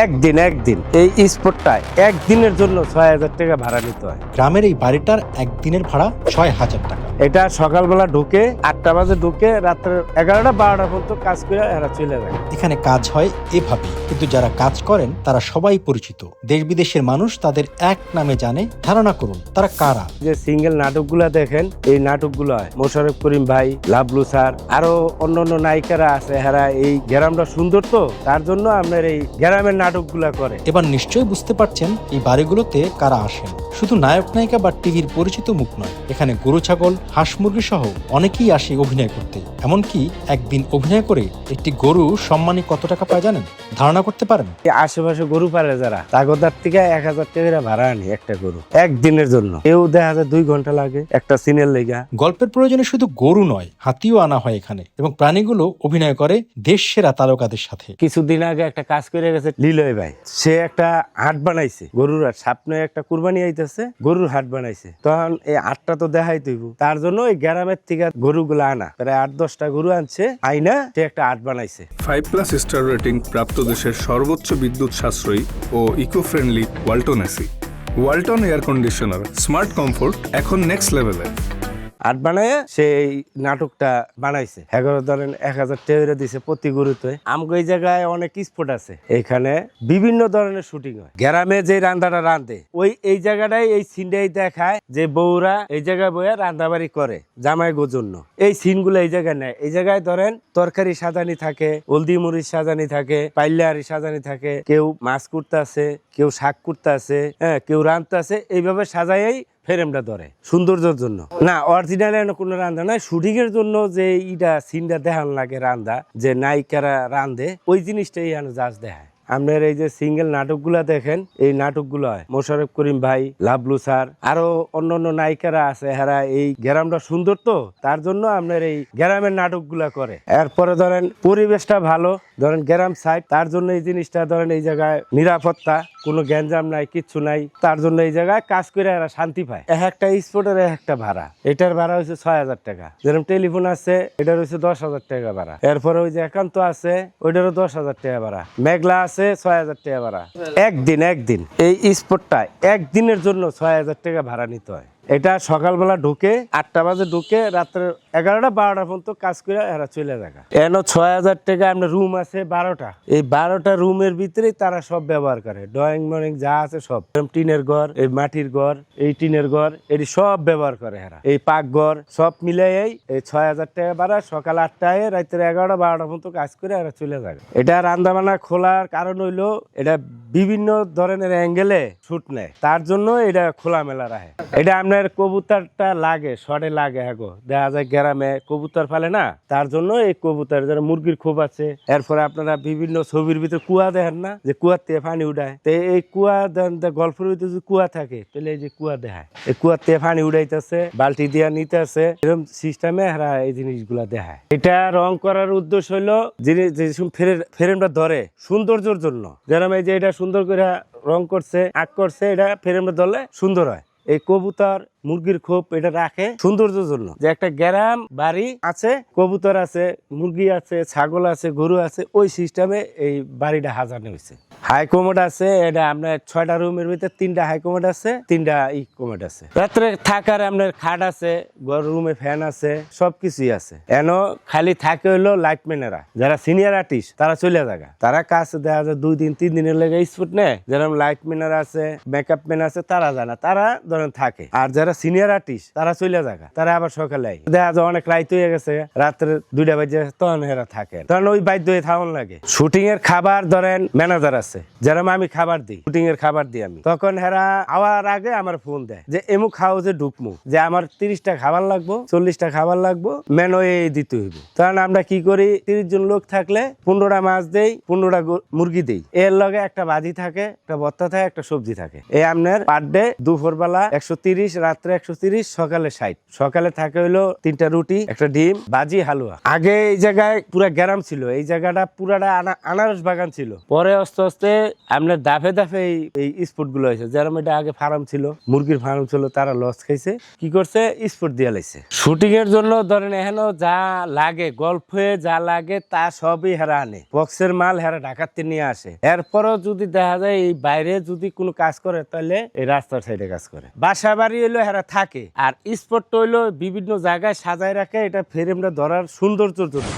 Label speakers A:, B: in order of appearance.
A: একদিন এই স্পটটায় একদিনের জন্য ৬,০০০ টাকা ভাড়া নিতে হয়।
B: গ্রামের এই বাড়িটার একদিনের ভাড়া ৬,০০০ টাকা।
A: এটা সকালবেলা ঢুকে ৮টা বাজে ঢুকে রাত্রে ১১টা ১২টা পর্যন্ত কাজ করে এরা চলে যায়।
B: এখানে কাজ হয় এভাবে, কিন্তু যারা কাজ করেন তারা সবাই পরিচিত। দেশ বিদেশের মানুষ তাদের এক নামে জানে। ধারণা করুন তারা কারা।
A: যে সিঙ্গেল নাটকগুলা দেখেন, এই নাটকগুলো হয় মোশাররফ করিম ভাই, লাভলু স্যার, আরো অন্যান্য নায়িকারা আছে। এরা এই গ্রামটা সুন্দর, তো তার জন্য আপনার এই গ্রামের নাটকগুলা করে।
B: এবার নিশ্চয়ই বুঝতে পারছেন এই বাড়িগুলোতে কারা আসেন। শুধু নায়ক নায়িকা বা টিভির পরিচিত মুখ নয়, এখানে গরু ছাগল হাঁস মুরগি সহ অনেকেই আসে অভিনয় করতে। এমনকি একদিন অভিনয় করে একটি গরু সম্মানী কত টাকা পায় জানেন? ধারণা করতে পারেন?
A: আশেপাশে গরু পারে যারা, তাগদার থেকে ১,০০০ টাকা ভাড়া আনি একটা গরু একদিনের জন্য। কেউ দেখা যায় ২ ঘন্টা লাগে একটা সিনের লেগা।
B: গল্পের প্রয়োজনে শুধু গরু নয়, হাতিও আনা হয় এখানে, এবং প্রাণীগুলো অভিনয় করে দেশ সেরা তারকাদের সাথে।
A: কিছুদিন আগে একটা কাজ করে গেছে লিলয় ভাই, সে একটা হাট বানাইছে গরুর হাট। সামনে একটা কুরবানি আইতেছে, গরুর হাট বানাইছে। তখন এই হাটটা তো দেখাই তৈব, তার জন্য ওই গ্রামের থেকে গরুগুলো আনা, প্রায় ৮-১০টা গরু আনছে, আইনা সে একটা হাট বানাইছে।
C: 5+ স্টার রেটিং প্রাপ্ত দেশের সর্বোচ্চ বিদ্যুৎ সাশ্রয়ী ও eco friendly Walton AC. Walton air conditioner, smart comfort এখন নেক্সট লেভেলে।
A: হাট বানায় সেই নাটকটা বানাইছে। ১,০০০ টাকা দিছে প্রতি গরুতে। আমগো এই জায়গায় অনেক স্পট আছে, এখানে বিভিন্ন ধরনের শুটিং হয়। গ্রামে যে রান্নাটা রান্ধে ওই এই জায়গাটাই এই সিনটাই দেখায় যে বউরা এই জায়গায় বইয়া রান্নাবাড়ি করে জামাই গো জন্য। এই সিনগুলো এই জায়গায় নেয়। এই জায়গায় ধরেন তরকারি সাজানি থাকে, হলদি মরিচ সাজানি থাকে, পাইলারি সাজানি থাকে, কেউ মাছ কুটতে আছে, কেউ শাক কুটতে আছে, হ্যাঁ, কেউ রাঁধতে আছে। এইভাবে সাজাই ফ্রেমটা ধরে সৌন্দর্যের জন্য। না অরিজিনাল কোনো রান্দা নাই, শুটিং এর জন্য যে ইটা সিনটা দেখান লাগে রান্দা, যে নায়িকারা রান্ধে ওই জিনিসটাই জাজ দেখায়। আপনার এই যে সিঙ্গেল নাটকগুলা দেখেন, এই নাটকগুলো হয় মোশাররফ করিম ভাই, লাভলু স্যার, আরো অন্যান্য নায়িকারা আছে। এরা এই গ্রামটা সুন্দর, তো তার জন্য আপনার এই গ্রামের নাটকগুলা করে। এরপরে ধরেন পরিবেশটা ভালো, ধরেন গ্রাম সাইড, তার জন্য এই জিনিসটা ধরেন এই জায়গায় নিরাপত্তা, কোনো গ্যাঞ্জাম নাই, কিচ্ছু নাই, তার জন্য এই জায়গায় কাজ করে এরা শান্তি পায়। একটা স্পটের একটা ভাড়া, এটার ভাড়া হচ্ছে ৬,০০০ টাকা। যেরকম টেলিফোন আছে এটার হচ্ছে ১০,০০০ টাকা ভাড়া। এরপরে ওই যে একান্ত আছে ওইটারও ১০,০০০ টাকা ভাড়া। মেঘলা আছে ৬,০০০ টাকা ভাড়া। একদিন এই স্পটটায় একদিনের জন্য ৬,০০০ টাকা ভাড়া নিতে হয়। এটা সকালবেলা ঢুকে ৮টা বাজে ঢুকে রাত্রে ১১টা ১২টা পর্যন্ত কাজ করে এরা চলে যায়। এন ৬,০০০ টাকা আপনার রুম আছে ১২টা। এই ১২টা রুমের ভিতরেই তারা সব ব্যবহার করে, ড্রয়িং ময়িং যা আছে সব। টিনের ঘর, এই মাটির ঘর, এই টিনের ঘর, এটি সব ব্যবহার করে এরা। এই পাকঘর সব মিলাই এই ৬,০০০ টাকা ভাড়া। সকাল ৮টায় রাত্রে ১১টা ১২টা পর্যন্ত কাজ করে এরা চলে যায়। এটা রান্না বান্না খোলার কারণ হইলো এটা বিভিন্ন ধরনের অ্যাঙ্গেলে শুট নেয়, তার জন্য এটা খোলামেলা রাখে। এটা আপনার কবুতরটা লাগে, শর্টে লাগে। হ্যাঁ, দেখা যায় গ্রামে কবুতর ফেলে না, তার জন্য এই কবুতর। যারা মুরগির খোপ আছে, এরপরে আপনারা বিভিন্ন ছবির ভিতরে কুয়া দেখেন না, যে কুয়ার থেকে পানি উঠায়, তো এই কুয়া গল্পের ভিতরে যদি কুয়া থাকে তাহলে এই যে কুয়া দেখায়, এই কুয়ার থেকে পানি উঠাইতেছে, বালতি দিয়া নিতেছে, এরকম সিস্টেমে এরা এই জিনিসগুলা দেখায়। এটা রং করার উদ্দেশ্য হইলো জিনিস ফ্রেমটা ধরে সৌন্দর্যের জন্য। যেরকম এই যে এটা সুন্দর করে রং করছে, আঁক করছে, এটা ফ্রেমটা ধরলে সুন্দর হয়। এই কবুতর মুরগির খোপ এটা রাখে সৌন্দর্যের জন্য, যে একটা গ্রাম বাড়ি আছে, কবুতর আছে, মুরগি আছে, ছাগল আছে, গরু আছে, ওই সিস্টেমে এই বাড়িটা সাজানো হয়েছে। হাই কমোড আছে, এটা আপনার 6টা রুমের ভিতরে 3টা হাই কমোড আছে, 3টা কমোড আছে। রাত্রে থাকার আপনার খাট আছে, রুমে ফ্যান আছে, সবকিছুই আছে। এন খালি থাকে হইলো লাইটম্যানেরা, যারা সিনিয়র আর্টিস্ট তারা চলে যায়, তারা কাজ দেখা যায় 2 দিন 3 দিনের লেগে স্পট নেয়। যেরকম লাইটম্যানের আছে, মেকআপ ম্যান আছে, তারা জানা, তারা ধরেন থাকে। আর যারা সিনিয়র আর্টিস্ট তারা চলে যায়, তারা আবার সকালে দেখা যায় অনেক রাইত হয়ে গেছে, রাত্রে 2টা বাজে, তখন এরা থাকে, তখন ওই বাধ্য হয়ে থাকুন লাগে। শুটিং এর খাবার ধরেন ম্যানেজার আছে, যেরকম আমি খাবার দিই, শুটিং এর খাবার দিই আমি, তখন হেরা আওয়ার আগে আমার ফোন দেয় যে এমুক হাউসে ঢুকমু, যে আমার 30টা খাবার লাগবো, 40টা খাবার লাগবো, মেনু দিতে হইব। তখন আমরা কি করি, 30 জন লোক থাকলে 15টা মাছ দেই, 15টা মুরগি দেই, এর লগে একটা ভাজি থাকে, একটা ভর্তা থাকে, একটা সবজি থাকে। এই আপনার পার ডে দুপুরবেলা 130, রাত্রে রাত্রে 130, সকালে 60। সকালে থাকে হইলো 3টা রুটি, একটা ডিম, বাজি, হালুয়া। আগে এই জায়গায় পুরা গ্রাম ছিল, এই জায়গাটা পুরাটা আনারস বাগান ছিল। পরে আস্তে আস্তে আপনার দাফে দাফে এই স্পোর্ট গুলো হয়েছে। যেরকম এটা আগে ফার্ম ছিল, মুরগির ফার্ম ছিল, তারা লস খাইছে, কি করছে স্পোর্ট দিয়ে লাইছে। শুটিং এর জন্য ধরেন এখানে যা লাগে, গল্ফে যা লাগে তা সবই হেরা আনে, বক্সের মাল হেরা ঢাকাতে নিয়ে আসে। এরপরও যদি দেখা যায় এই বাইরে যদি কোনো কাজ করে, তাহলে এই রাস্তার সাইডে কাজ করে। বাসা বাড়ি হইলো হেরা থাকে, আর স্পট হইলো বিভিন্ন জায়গায় সাজায় রাখে, এটা ফ্রেমটা ধরার সৌন্দর্যের জন্য।